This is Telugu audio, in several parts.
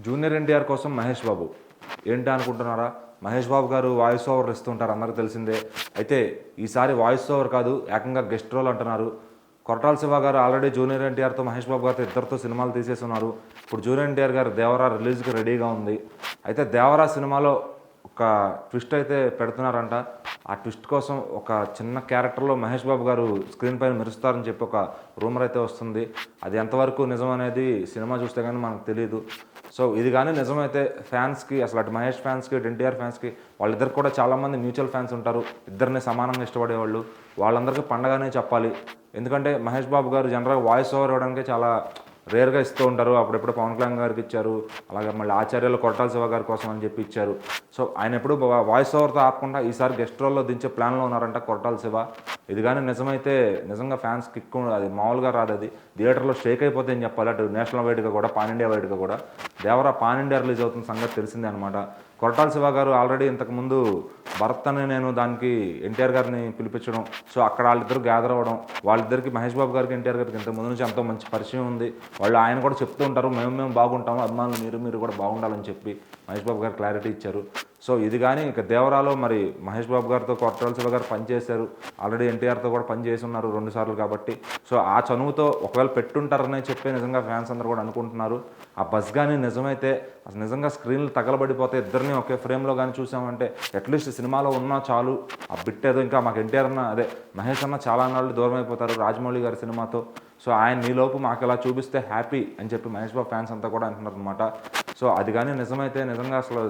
జూనియర్ ఎన్టీఆర్ కోసం మహేష్ బాబు ఏంటి అనుకుంటున్నారా? మహేష్ బాబు గారు వాయిస్ ఓవర్ ఇస్తుంటారు, అందరికీ తెలిసిందే. అయితే ఈసారి వాయిస్ ఓవర్ కాదు, ఏకంగా గెస్ట్ రోల్ అంటున్నారు. కొరటాల శివ గారు ఆల్రెడీ జూనియర్ ఎన్టీఆర్తో మహేష్ బాబు గారితో ఇద్దరితో సినిమాలు తీసేస్తున్నారు. ఇప్పుడు జూనియర్ ఎన్టీఆర్ గారు దేవరా రిలీజ్కి రెడీగా ఉంది. అయితే దేవరా సినిమాలో ఒక ట్విస్ట్ అయితే పెడుతున్నారంట. ఆ ట్విస్ట్ కోసం ఒక చిన్న క్యారెక్టర్లో మహేష్ బాబు గారు స్క్రీన్ పైన మెరుస్తారని చెప్పి ఒక రూమర్ అయితే వస్తుంది. అది ఎంతవరకు నిజం అనేది సినిమా చూస్తే కానీ మనకు తెలియదు. సో ఇది కానీ నిజమైతే ఫ్యాన్స్కి, అసలు అటు మహేష్ ఫ్యాన్స్కి ఇటు ఎన్టీఆర్ ఫ్యాన్స్కి, వాళ్ళిద్దరు కూడా చాలామంది మ్యూచువల్ ఫ్యాన్స్ ఉంటారు, ఇద్దరిని సమానంగా ఇష్టపడేవాళ్ళు. వాళ్ళందరికీ పండగనే చెప్పాలి. ఎందుకంటే మహేష్ బాబు గారు జనరల్గా వాయిస్ ఓవర్ ఇవ్వడానికి చాలా రేర్గా ఇస్తూ ఉంటారు. అప్పుడెప్పుడు పవన్ కళ్యాణ్ గారికి ఇచ్చారు, అలాగే మళ్ళీ ఆచార్యాలు కొరటాల శివ గారి కోసం అని చెప్పి ఇచ్చారు. సో ఆయన ఎప్పుడు వాయిస్ ఓవర్తో ఆపకుండా ఈసారి గెస్ట్ రోల్లో దించే ప్లాన్లో ఉన్నారంట కొరటాల శివ. ఇది కానీ నిజమైతే నిజంగా ఫ్యాన్స్ కిక్, అది మామూలుగా రాదు. అది థియేటర్లో షేక్ అయిపోతే అని చెప్పాలి. అటు నేషనల్ వైడ్గా కూడా, పాన్ ఇండియా వైడ్గా కూడా. దేవరా పాన్ ఇండియా రిలీజ్ అవుతున్న సంగతి తెలిసిందే అనమాట. కొరటాల శివ గారు ఆల్రెడీ ఇంతకుముందు భరత్ అని నేను దానికి ఎన్టీఆర్ గారిని పిలిపించడం, సో అక్కడ వాళ్ళిద్దరు గ్యాదర్ అవ్వడం, వాళ్ళిద్దరికి మహేష్ బాబు గారికి ఎన్టీఆర్ గారికి ఇంతకు ముందు నుంచి ఎంతో మంచి పరిచయం ఉంది. వాళ్ళు ఆయన కూడా చెప్తూ ఉంటారు, మేము బాగుంటాము, అభిమానులు మీరు కూడా బాగుండాలని చెప్పి మహేష్ బాబు గారు క్లారిటీ ఇచ్చారు. సో ఇది కానీ ఇక దేవరాలో మరి మహేష్ బాబు గారితో కొరటాల శివ గారు పనిచేశారు, ఆల్రెడీ ఎన్టీఆర్తో కూడా పనిచేసి ఉన్నారు 2 సార్లు కాబట్టి. సో ఆ చనువుతో ఒకవేళ పెట్టుంటారని చెప్పి నిజంగా ఫ్యాన్స్ అందరూ కూడా అనుకుంటున్నారు. ఆ బస్ కానీ నిజమైతే అసలు నిజంగా స్క్రీన్లు తగలబడిపోతే ఇద్దరిని ఒకే ఫ్రేమ్లో కానీ చూసామంటే అట్లీస్ట్ సినిమాలో ఉన్నా చాలు. ఆ బిట్ ఏదో ఇంకా మాకు ఎన్టీఆర్ అన్న, అదే మహేష్ అన్న చాలా నాళ్ళు దూరం అయిపోతారు రాజమౌళి గారి సినిమాతో. సో ఆయన నీలోపు మాకు ఇలా చూపిస్తే హ్యాపీ అని చెప్పి మహేష్ బాబు ఫ్యాన్స్ అంతా కూడా అంటున్నారు అనమాట. సో అది కానీ నిజమైతే నిజంగా అసలు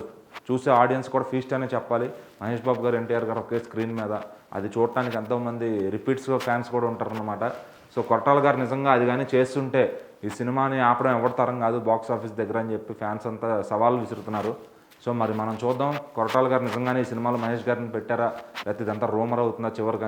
చూసే ఆడియన్స్ కూడా ఫీస్ట్ అనే చెప్పాలి. మహేష్ బాబు గారు ఎన్టీఆర్ గారు ఒకే స్క్రీన్ మీద అది చూడటానికి ఎంతోమంది రిపీట్స్గా ఫ్యాన్స్ కూడా ఉంటారనమాట. సో కొరటాల గారు నిజంగా అది కానీ చేస్తుంటే ఈ సినిమాని ఆపడం ఎవరి తరం కాదు బాక్స్ ఆఫీస్ దగ్గర అని చెప్పి ఫ్యాన్స్ అంతా సవాళ్ళు విసురుతున్నారు. సో మరి మనం చూద్దాం, కొరటాల గారు నిజంగానే ఈ సినిమాలో మహేష్ గారిని పెట్టారా, లేకపోతే ఇదంతా రూమర్ అవుతుందా చివరికి.